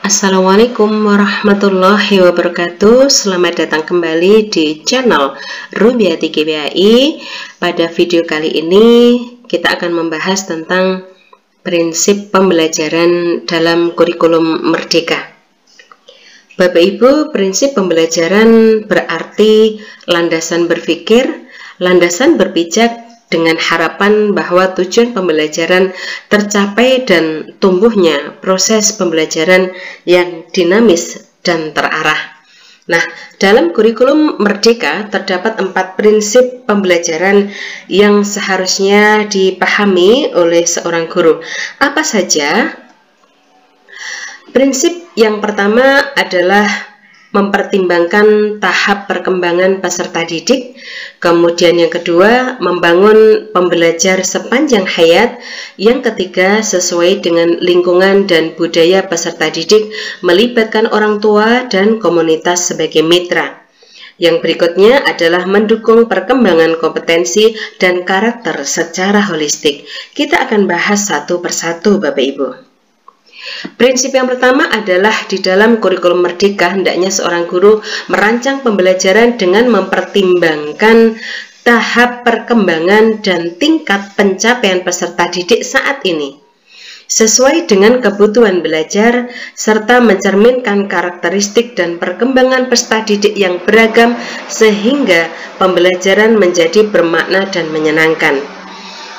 Assalamualaikum warahmatullahi wabarakatuh. Selamat datang kembali di channel Rubiati GBAI. Pada video kali ini kita akan membahas tentang prinsip pembelajaran dalam kurikulum merdeka. Bapak Ibu, prinsip pembelajaran berarti landasan berpikir, landasan berpijak dengan harapan bahwa tujuan pembelajaran tercapai dan tumbuhnya proses pembelajaran yang dinamis dan terarah. Nah, dalam kurikulum merdeka terdapat 4 prinsip pembelajaran yang seharusnya dipahami oleh seorang guru. Apa saja? Prinsip yang pertama adalah mempertimbangkan tahap perkembangan peserta didik. Kemudian yang kedua, membangun pembelajar sepanjang hayat. Yang ketiga, sesuai dengan lingkungan dan budaya peserta didik, melibatkan orang tua dan komunitas sebagai mitra. Yang berikutnya adalah mendukung perkembangan kompetensi dan karakter secara holistik. Kita akan bahas satu persatu, Bapak Ibu. Prinsip yang pertama adalah di dalam kurikulum merdeka hendaknya seorang guru merancang pembelajaran dengan mempertimbangkan tahap perkembangan dan tingkat pencapaian peserta didik saat ini sesuai dengan kebutuhan belajar serta mencerminkan karakteristik dan perkembangan peserta didik yang beragam sehingga pembelajaran menjadi bermakna dan menyenangkan.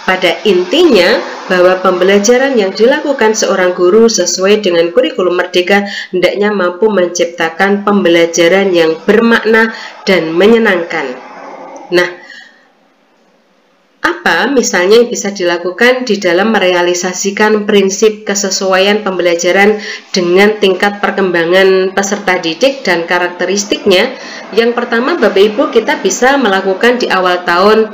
Pada intinya, bahwa pembelajaran yang dilakukan seorang guru sesuai dengan kurikulum merdeka hendaknya mampu menciptakan pembelajaran yang bermakna dan menyenangkan. Nah, apa misalnya yang bisa dilakukan di dalam merealisasikan prinsip kesesuaian pembelajaran dengan tingkat perkembangan peserta didik dan karakteristiknya? Yang pertama, Bapak Ibu, kita bisa melakukan di awal tahun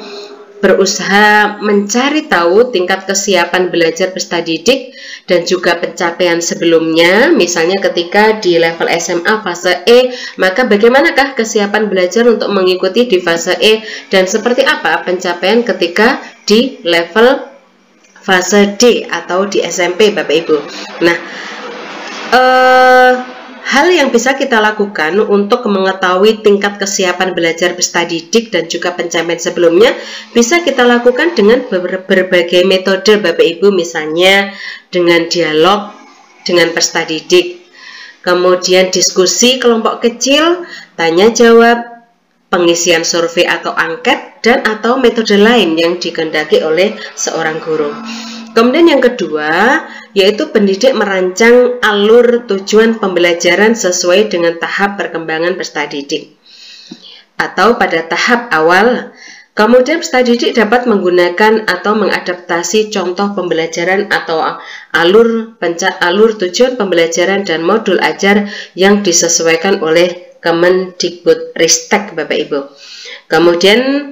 berusaha mencari tahu tingkat kesiapan belajar peserta didik dan juga pencapaian sebelumnya. Misalnya ketika di level SMA fase E, maka bagaimanakah kesiapan belajar untuk mengikuti di fase E dan seperti apa pencapaian ketika di level fase D atau di SMP, Bapak Ibu. Nah, hal yang bisa kita lakukan untuk mengetahui tingkat kesiapan belajar peserta didik dan juga pencapaian sebelumnya bisa kita lakukan dengan berbagai metode, Bapak Ibu, misalnya dengan dialog dengan peserta didik, kemudian diskusi kelompok kecil, tanya jawab, pengisian survei atau angket, dan atau metode lain yang dikehendaki oleh seorang guru. Kemudian yang kedua, yaitu pendidik merancang alur tujuan pembelajaran sesuai dengan tahap perkembangan peserta didik. Atau pada tahap awal, kemudian peserta didik dapat menggunakan atau mengadaptasi contoh pembelajaran atau alur tujuan pembelajaran dan modul ajar yang disesuaikan oleh Kemendikbudristek, Bapak Ibu. Kemudian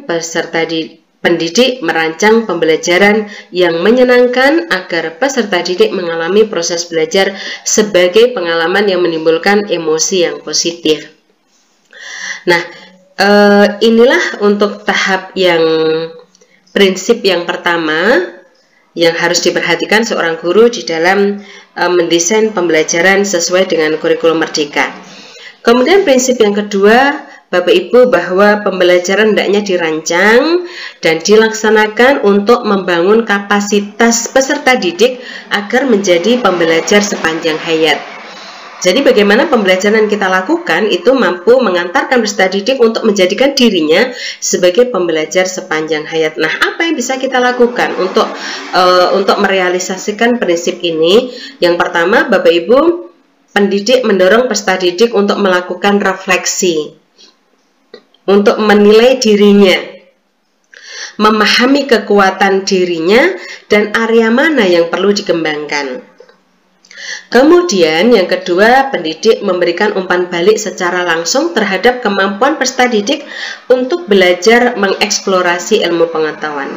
pendidik merancang pembelajaran yang menyenangkan agar peserta didik mengalami proses belajar sebagai pengalaman yang menimbulkan emosi yang positif. Nah, inilah untuk tahap yang prinsip yang pertama yang harus diperhatikan seorang guru di dalam mendesain pembelajaran sesuai dengan kurikulum merdeka. Kemudian prinsip yang kedua, Bapak Ibu, bahwa pembelajaran hendaknya dirancang dan dilaksanakan untuk membangun kapasitas peserta didik agar menjadi pembelajar sepanjang hayat. Jadi bagaimana pembelajaran yang kita lakukan itu mampu mengantarkan peserta didik untuk menjadikan dirinya sebagai pembelajar sepanjang hayat. Nah, apa yang bisa kita lakukan untuk merealisasikan prinsip ini? Yang pertama, Bapak Ibu, pendidik mendorong peserta didik untuk melakukan refleksi, untuk menilai dirinya, memahami kekuatan dirinya, dan area mana yang perlu dikembangkan. Kemudian yang kedua, pendidik memberikan umpan balik secara langsung terhadap kemampuan peserta didik untuk belajar mengeksplorasi ilmu pengetahuan.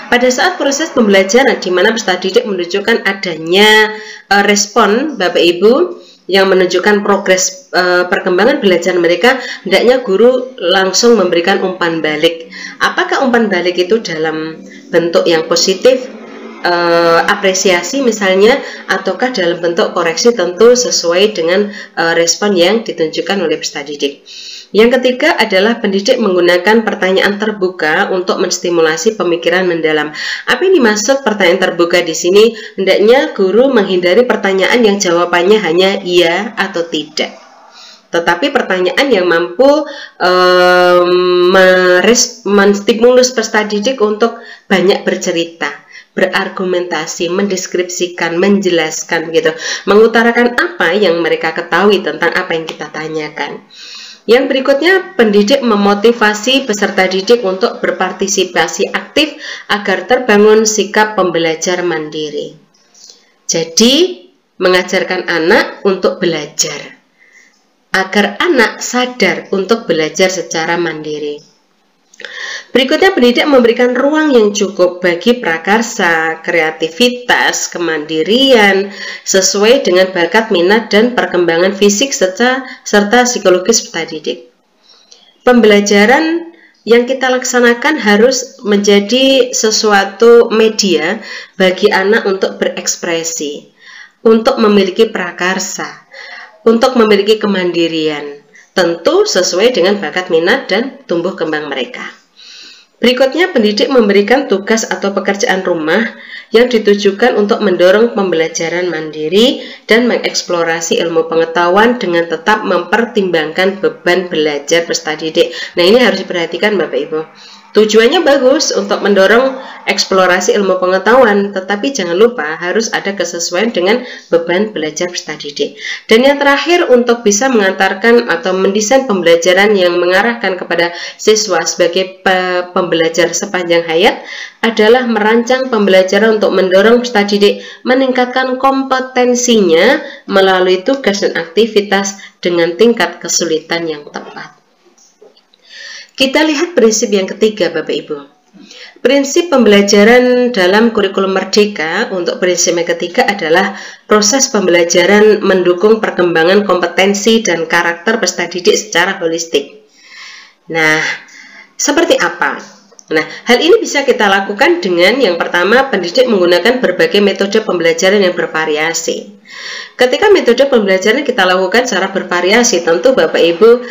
Pada saat proses pembelajaran di mana peserta didik menunjukkan adanya respon, Bapak Ibu, yang menunjukkan progres perkembangan belajar mereka, hendaknya guru langsung memberikan umpan balik. Apakah umpan balik itu dalam bentuk yang positif apresiasi misalnya, ataukah dalam bentuk koreksi, tentu sesuai dengan respon yang ditunjukkan oleh peserta didik. Yang ketiga adalah pendidik menggunakan pertanyaan terbuka untuk menstimulasi pemikiran mendalam. Apa yang dimaksud pertanyaan terbuka di sini? Hendaknya guru menghindari pertanyaan yang jawabannya hanya iya atau tidak, tetapi pertanyaan yang mampu menstimulus peserta didik untuk banyak bercerita, berargumentasi, mendeskripsikan, menjelaskan gitu, mengutarakan apa yang mereka ketahui tentang apa yang kita tanyakan. Yang berikutnya, pendidik memotivasi peserta didik untuk berpartisipasi aktif agar terbangun sikap pembelajar mandiri. Jadi, mengajarkan anak untuk belajar, agar anak sadar untuk belajar secara mandiri. Berikutnya, pendidik memberikan ruang yang cukup bagi prakarsa, kreativitas, kemandirian, sesuai dengan bakat, minat, dan perkembangan fisik serta psikologis peserta didik. Pembelajaran yang kita laksanakan harus menjadi sesuatu media bagi anak untuk berekspresi, untuk memiliki prakarsa, untuk memiliki kemandirian, tentu sesuai dengan bakat, minat, dan tumbuh kembang mereka. Berikutnya, pendidik memberikan tugas atau pekerjaan rumah yang ditujukan untuk mendorong pembelajaran mandiri dan mengeksplorasi ilmu pengetahuan dengan tetap mempertimbangkan beban belajar peserta didik. Nah, ini harus diperhatikan Bapak Ibu. Tujuannya bagus untuk mendorong eksplorasi ilmu pengetahuan, tetapi jangan lupa harus ada kesesuaian dengan beban belajar peserta didik. Dan yang terakhir, untuk bisa mengantarkan atau mendesain pembelajaran yang mengarahkan kepada siswa sebagai pembelajar sepanjang hayat adalah merancang pembelajaran untuk mendorong peserta didik meningkatkan kompetensinya melalui tugas dan aktivitas dengan tingkat kesulitan yang tepat. Kita lihat prinsip yang ketiga Bapak Ibu. Prinsip pembelajaran dalam kurikulum merdeka untuk prinsip yang ketiga adalah proses pembelajaran mendukung perkembangan kompetensi dan karakter peserta didik secara holistik. Nah, seperti apa? Nah, hal ini bisa kita lakukan dengan yang pertama, pendidik menggunakan berbagai metode pembelajaran yang bervariasi. Ketika metode pembelajaran kita lakukan secara bervariasi, tentu Bapak Ibu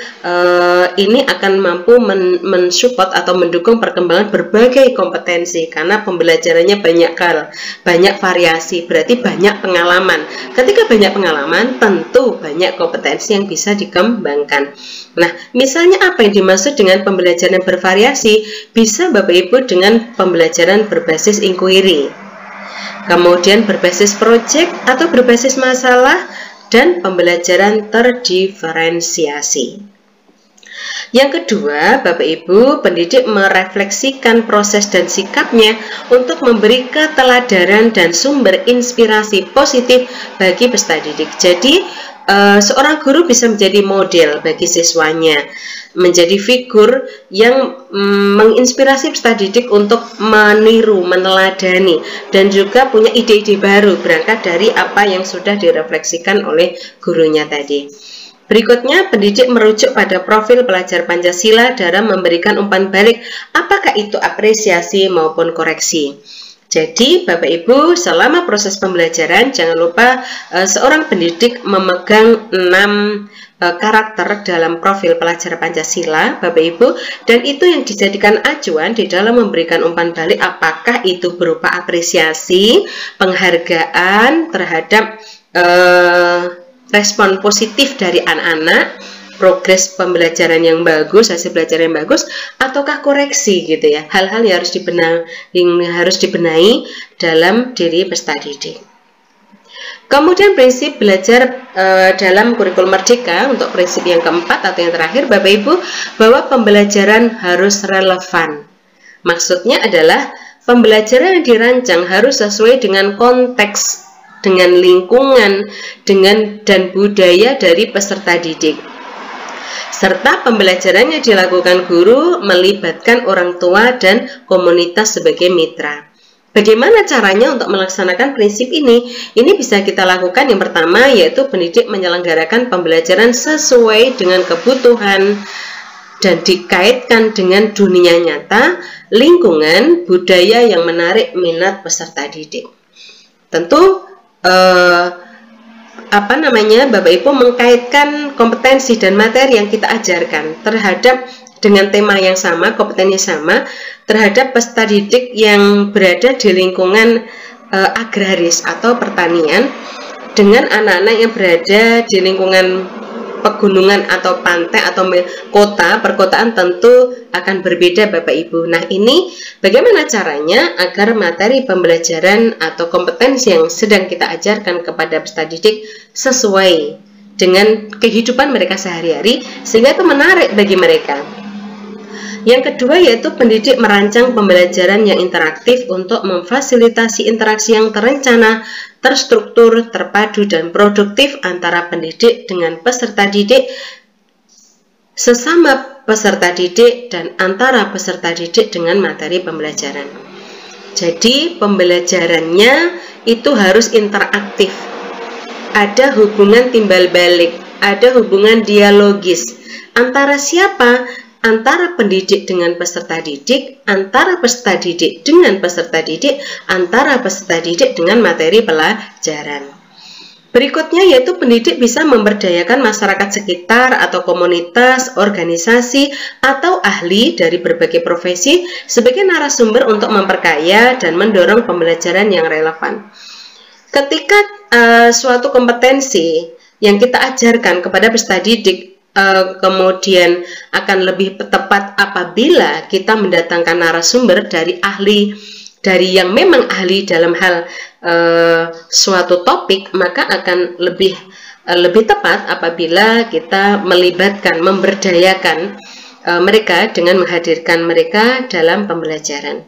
ini akan mampu mensupport atau mendukung perkembangan berbagai kompetensi, karena pembelajarannya banyak hal, banyak variasi, berarti banyak pengalaman. Ketika banyak pengalaman, tentu banyak kompetensi yang bisa dikembangkan. Nah, misalnya apa yang dimaksud dengan pembelajaran yang bervariasi? Bisa Bapak Ibu dengan pembelajaran berbasis inquiry, kemudian berbasis project atau berbasis masalah, dan pembelajaran terdiferensiasi. Yang kedua, Bapak Ibu, pendidik merefleksikan proses dan sikapnya untuk memberi keteladanan dan sumber inspirasi positif bagi peserta didik. Jadi, seorang guru bisa menjadi model bagi siswanya, menjadi figur yang menginspirasi peserta didik untuk meniru, meneladani, dan juga punya ide-ide baru berangkat dari apa yang sudah direfleksikan oleh gurunya tadi. Berikutnya, pendidik merujuk pada profil pelajar Pancasila dalam memberikan umpan balik, apakah itu apresiasi maupun koreksi. Jadi, Bapak Ibu, selama proses pembelajaran, jangan lupa seorang pendidik memegang 6 karakter dalam profil pelajar Pancasila, Bapak Ibu, dan itu yang dijadikan acuan di dalam memberikan umpan balik, apakah itu berupa apresiasi, penghargaan terhadap respon positif dari anak-anak, progres pembelajaran yang bagus, hasil belajar yang bagus, ataukah koreksi gitu ya, hal-hal yang harus dibenahi dalam diri peserta didik. Kemudian prinsip belajar dalam kurikulum merdeka untuk prinsip yang keempat atau yang terakhir Bapak Ibu, bahwa pembelajaran harus relevan. Maksudnya adalah pembelajaran yang dirancang harus sesuai dengan konteks, dengan lingkungan, dan budaya dari peserta didik. Serta pembelajaran yang dilakukan guru melibatkan orang tua dan komunitas sebagai mitra. Bagaimana caranya untuk melaksanakan prinsip ini? Ini bisa kita lakukan yang pertama, yaitu pendidik menyelenggarakan pembelajaran sesuai dengan kebutuhan dan dikaitkan dengan dunia nyata, lingkungan, budaya yang menarik minat peserta didik. Tentu Bapak Ibu mengkaitkan kompetensi dan materi yang kita ajarkan terhadap dengan tema yang sama, kompetensi sama terhadap peserta didik yang berada di lingkungan agraris atau pertanian dengan anak-anak yang berada di lingkungan pegunungan atau pantai atau kota, perkotaan tentu akan berbeda Bapak Ibu. Nah, ini bagaimana caranya agar materi pembelajaran atau kompetensi yang sedang kita ajarkan kepada peserta didik sesuai dengan kehidupan mereka sehari-hari sehingga itu menarik bagi mereka. Yang kedua yaitu pendidik merancang pembelajaran yang interaktif untuk memfasilitasi interaksi yang terencana, terstruktur, terpadu, dan produktif antara pendidik dengan peserta didik, sesama peserta didik, dan antara peserta didik dengan materi pembelajaran. Jadi pembelajarannya itu harus interaktif, ada hubungan timbal balik, ada hubungan dialogis antara siapa? Antara pendidik dengan peserta didik, antara peserta didik dengan peserta didik, antara peserta didik dengan materi pelajaran. Berikutnya yaitu pendidik bisa memberdayakan masyarakat sekitar atau komunitas, organisasi, atau ahli dari berbagai profesi sebagai narasumber untuk memperkaya dan mendorong pembelajaran yang relevan. Ketika suatu kompetensi yang kita ajarkan kepada peserta didik kemudian akan lebih tepat apabila kita mendatangkan narasumber dari ahli, dari yang memang ahli dalam hal suatu topik, maka akan lebih tepat apabila kita melibatkan, memberdayakan mereka dengan menghadirkan mereka dalam pembelajaran.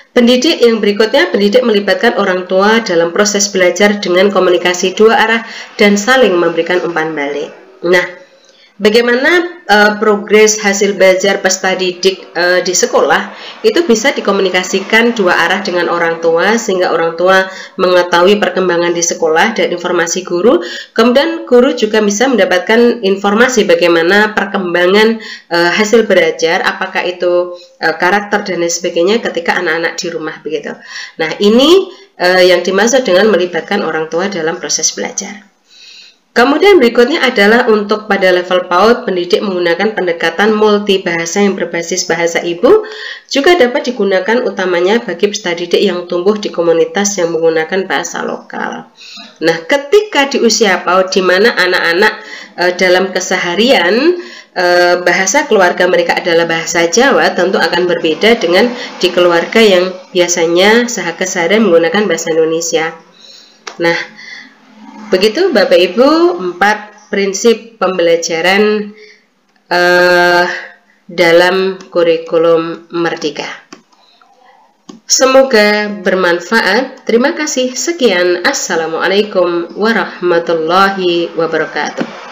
Pendidik yang berikutnya, pendidik melibatkan orang tua dalam proses belajar dengan komunikasi dua arah dan saling memberikan umpan balik. Nah, bagaimana progres hasil belajar peserta didik di sekolah itu bisa dikomunikasikan dua arah dengan orang tua sehingga orang tua mengetahui perkembangan di sekolah dan informasi guru. Kemudian guru juga bisa mendapatkan informasi bagaimana perkembangan hasil belajar, apakah itu karakter dan lain sebagainya ketika anak-anak di rumah begitu. Nah, ini yang dimaksud dengan melibatkan orang tua dalam proses belajar. Kemudian berikutnya adalah untuk pada level PAUD, pendidik menggunakan pendekatan multi bahasa yang berbasis bahasa ibu, juga dapat digunakan utamanya bagi peserta didik yang tumbuh di komunitas yang menggunakan bahasa lokal. Nah, ketika di usia PAUD, di mana anak-anak dalam keseharian bahasa keluarga mereka adalah bahasa Jawa, tentu akan berbeda dengan di keluarga yang biasanya sehari-hari menggunakan bahasa Indonesia. Nah, begitu Bapak Ibu 4 prinsip pembelajaran dalam kurikulum Merdeka. Semoga bermanfaat. Terima kasih. Sekian. Assalamualaikum warahmatullahi wabarakatuh.